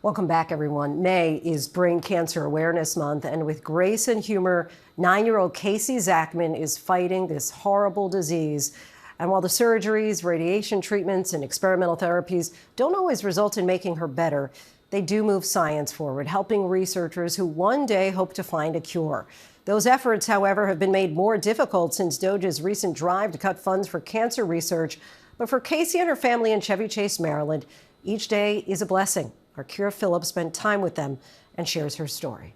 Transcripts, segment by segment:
Welcome back, everyone. May is Brain Cancer Awareness Month, and with grace and humor, 9-year-old Kasey Zachmann is fighting this horrible disease. And while the surgeries, radiation treatments, and experimental therapies don't always result in making her better, they do move science forward, helping researchers who one day hope to find a cure. Those efforts, however, have been made more difficult since DOJ's recent drive to cut funds for cancer research. But for Kasey and her family in Chevy Chase, Maryland, each day is a blessing. Our Kyra Phillips spent time with them and shares her story.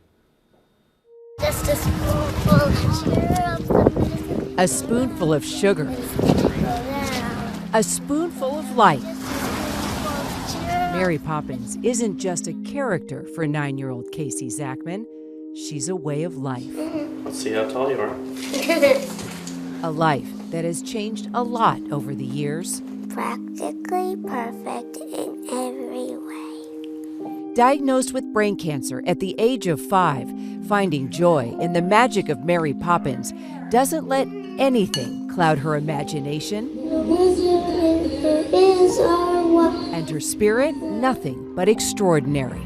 Just a spoonful of sugar. A spoonful of sugar. A spoonful of light. Mary Poppins isn't just a character for 9-year-old Kasey Zachmann. She's a way of life. Let's see how tall you are. A life that has changed a lot over the years. Practically perfect in every way. Diagnosed with brain cancer at the age of 5, finding joy in the magic of Mary Poppins doesn't let anything cloud her imagination. And her spirit, nothing but extraordinary.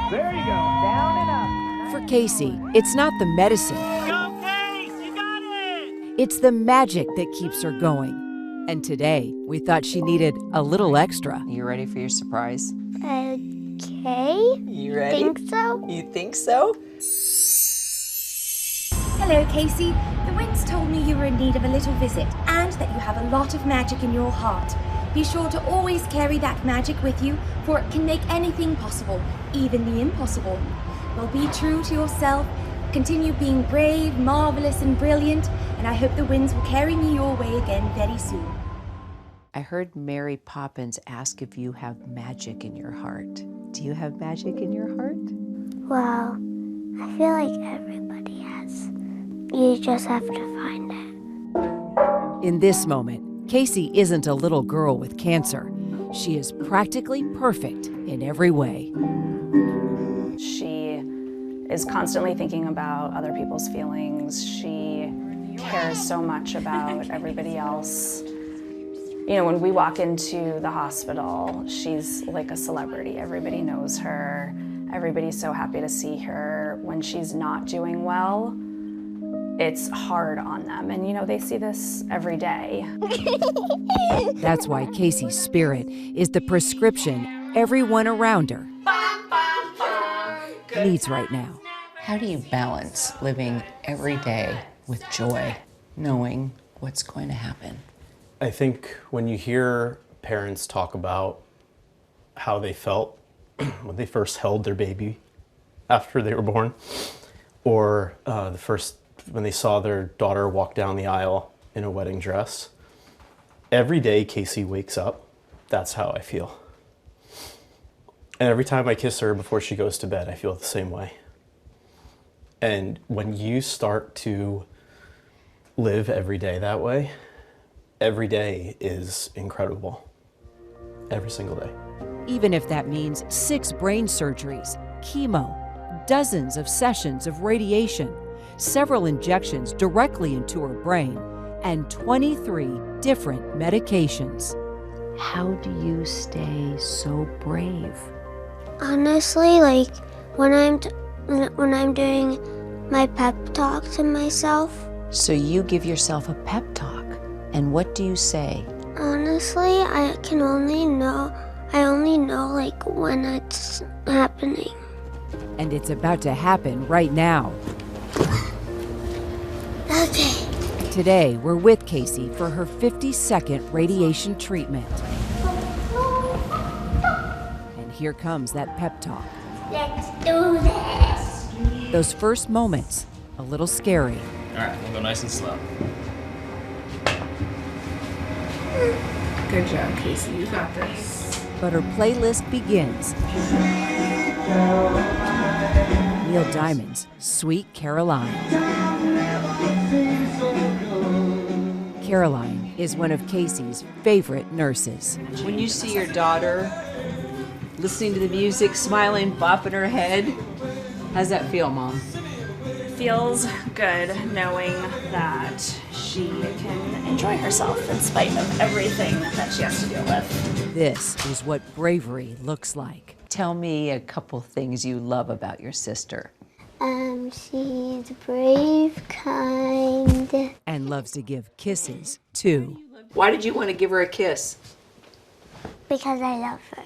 There you go, down and up. For Kasey, it's not the medicine. Go, Case, you got it! It's the magic that keeps her going. And today, we thought she needed a little extra. You ready for your surprise? Okay. You ready? Think so? You think so? Hello, Kasey. The winds told me you were in need of a little visit and that you have a lot of magic in your heart. Be sure to always carry that magic with you, for it can make anything possible, even the impossible. Well, be true to yourself, continue being brave, marvelous, and brilliant, and I hope the winds will carry me your way again very soon. I heard Mary Poppins ask if you have magic in your heart. Do you have magic in your heart? Well, I feel like everybody has. You just have to find it. In this moment, Kasey isn't a little girl with cancer. She is practically perfect in every way. She is constantly thinking about other people's feelings. She cares so much about everybody else. You know, when we walk into the hospital, she's like a celebrity. Everybody knows her. Everybody's so happy to see her. When she's not doing well, it's hard on them. And, you know, they see this every day. That's why Kasey's spirit is the prescription everyone around her needs right now. How do you balance living every day with joy, knowing what's going to happen? I think when you hear parents talk about how they felt when they first held their baby after they were born, or when they saw their daughter walk down the aisle in a wedding dress, every day Kasey wakes up, that's how I feel. And every time I kiss her before she goes to bed, I feel the same way. And when you start to live every day that way, every day is incredible. Every single day. Even if that means 6 brain surgeries, chemo, dozens of sessions of radiation, several injections directly into her brain, and 23 different medications. How do you stay so brave? Honestly, like when I'm doing my pep talk to myself. So you give yourself a pep talk. And what do you say? Honestly, I only know like when it's happening. And it's about to happen right now. Okay. Today, we're with Kasey for her 52nd radiation treatment. And here comes that pep talk. Let's do this. Those first moments, a little scary. All right, we'll go nice and slow. Good job, Kasey. You got this. But her playlist begins. Neil Diamond's Sweet Caroline. Caroline is one of Kasey's favorite nurses. When you see your daughter listening to the music, smiling, bopping her head, how's that feel, Mom? Feels good knowing that she can enjoy herself in spite of everything that she has to deal with. This is what bravery looks like. Tell me a couple things you love about your sister. She's brave, kind. And loves to give kisses, too. Why did you want to give her a kiss? Because I love her.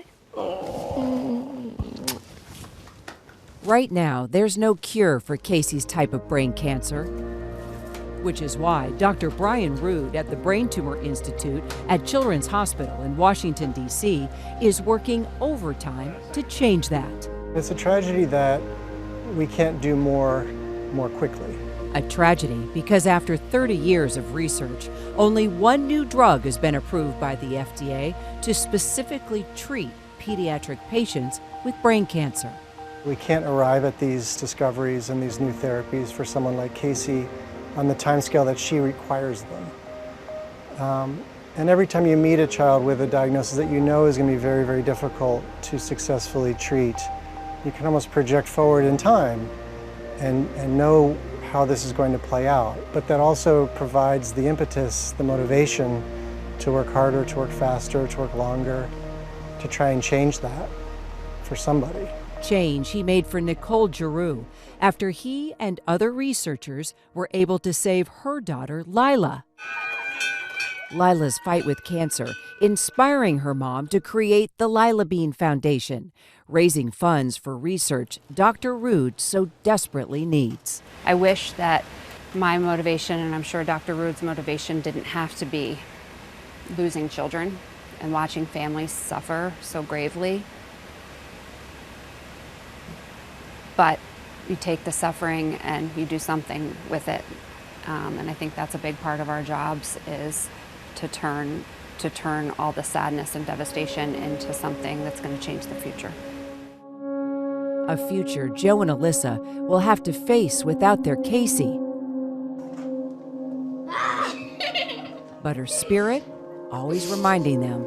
Right now, there's no cure for Kasey's type of brain cancer, which is why Dr. Brian Rood at the Brain Tumor Institute at Children's Hospital in Washington, D.C., is working overtime to change that. It's a tragedy that we can't do more quickly. A tragedy because after 30 years of research, only one new drug has been approved by the FDA to specifically treat pediatric patients with brain cancer. We can't arrive at these discoveries and these new therapies for someone like Kasey on the timescale that she requires them. And every time you meet a child with a diagnosis that you know is going to be very, very difficult to successfully treat, you can almost project forward in time and know how this is going to play out. But that also provides the impetus, the motivation to work harder, to work faster, to work longer, to try and change that for somebody. Change he made for Nicole Giroux after he and other researchers were able to save her daughter, Lila. Lila's fight with cancer, inspiring her mom to create the Lila Bean Foundation, raising funds for research Dr. Rood so desperately needs. I wish that my motivation, and I'm sure Dr. Rood's motivation, didn't have to be losing children and watching families suffer so gravely. But you take the suffering and you do something with it. And I think that's a big part of our jobs, is to turn all the sadness and devastation into something that's going to change the future. A future Joe and Alyssa will have to face without their Kasey. But her spirit, always reminding them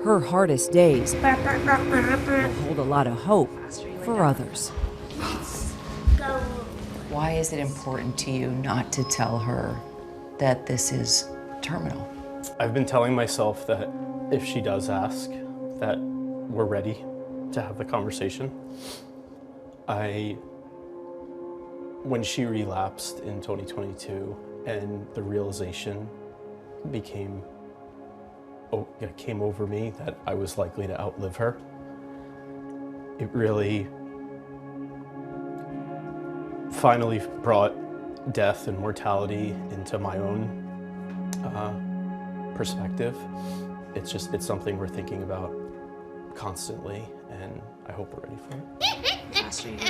her hardest days will hold a lot of hope for others. Why is it important to you not to tell her that this is terminal? I've been telling myself that if she does ask, that we're ready to have the conversation. When she relapsed in 2022 and the realization came over me that I was likely to outlive her, it really finally brought death and mortality into my own perspective. It's something we're thinking about constantly, and I hope we're ready for it.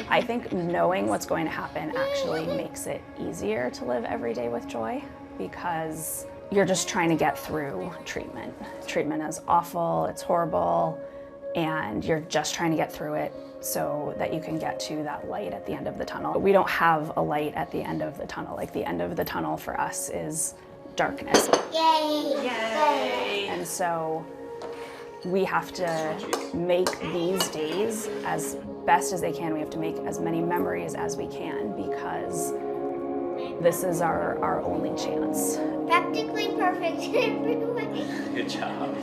I think knowing what's going to happen actually makes it easier to live every day with joy, because you're just trying to get through treatment. Treatment is awful, it's horrible, and you're just trying to get through it so that you can get to that light at the end of the tunnel. We don't have a light at the end of the tunnel. Like, the end of the tunnel for us is darkness. Yay! Yay! And so we have to make these days as best as they can. We have to make as many memories as we can, because this is our only chance. Practically perfect in every way. Good job.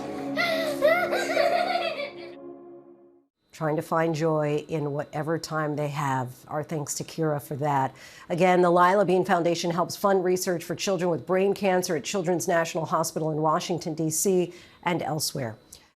Trying to find joy in whatever time they have. Our thanks to Kyra for that. Again, the Lila Bean Foundation helps fund research for children with brain cancer at Children's National Hospital in Washington, D.C. and elsewhere.